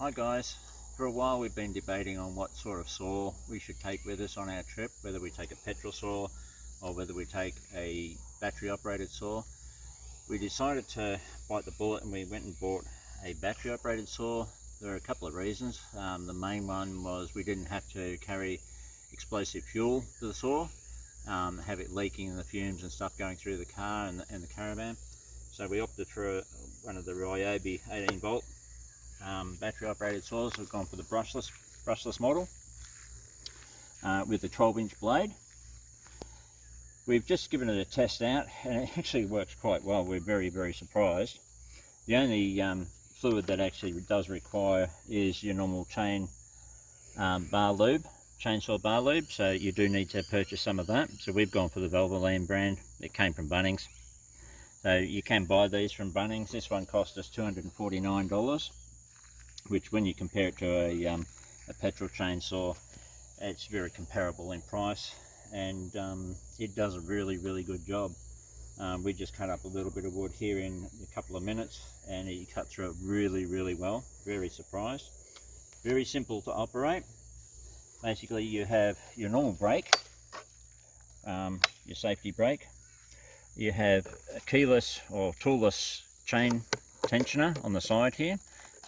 Hi guys, for a while we've been debating on what sort of saw we should take with us on our trip, whether we take a petrol saw or whether we take a battery operated saw. We decided to bite the bullet and we went and bought a battery operated saw. There are a couple of reasons. The main one was we didn't have to carry explosive fuel to the saw, have it leaking in the fumes and stuff going through the car and the caravan. So we opted for one of the Ryobi 18 volt battery operated saws. We've gone for the brushless model with the 12-inch blade. We've just given it a test out and it actually works quite well. We're very surprised. The only fluid that actually does require is your normal bar lube, chainsaw bar lube, so you do need to purchase some of that. So we've gone for the Valvoline brand. It came from Bunnings, so you can buy these from Bunnings. This one cost us $249, which when you compare it to a petrol chainsaw, it's very comparable in price, and it does a really good job. We just cut up a little bit of wood here in a couple of minutes and it cut through it really well. Very surprised. Very simple to operate. Basically you have your normal brake, your safety brake. You have a keyless or toolless chain tensioner on the side here,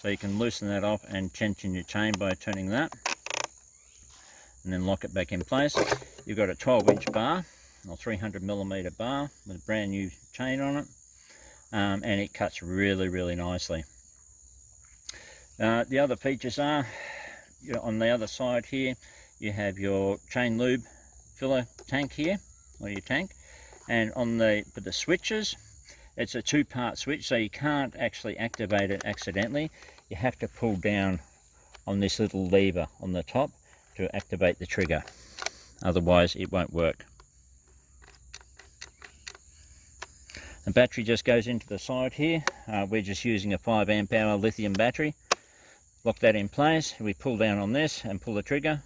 so you can loosen that off and tension your chain by turning that and then lock it back in place. You've got a 12-inch bar or 300mm bar with a brand new chain on it, and it cuts really nicely. The other features are, on the other side here you have your chain lube filler tank here, or your tank, and on the switches, it's a two-part switch, so you can't actually activate it accidentally. You have to pull down on this little lever on the top to activate the trigger, otherwise it won't work. The battery just goes into the side here. We're just using a 5 amp hour lithium battery. Lock that in place. We pull down on this and pull the trigger.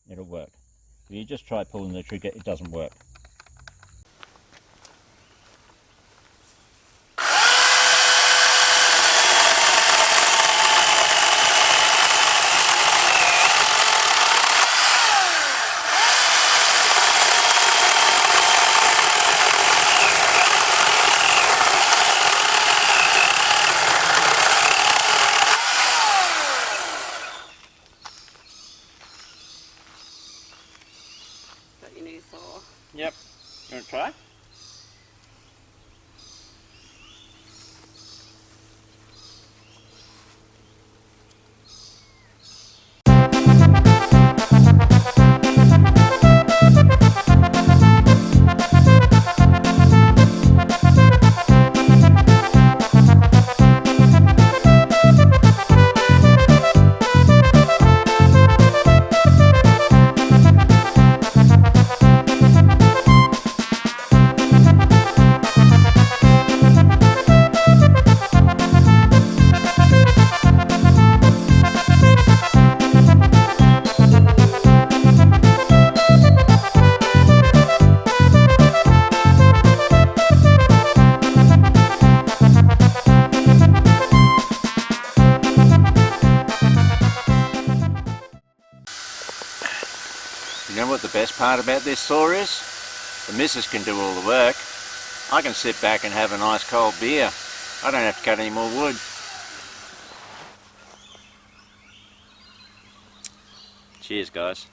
It'll work. If you just try pulling the trigger, it doesn't work. Got your new saw. Yep. You want to try? You know what the best part about this saw is? The missus can do all the work. I can sit back and have a nice cold beer. I don't have to cut any more wood. Cheers guys.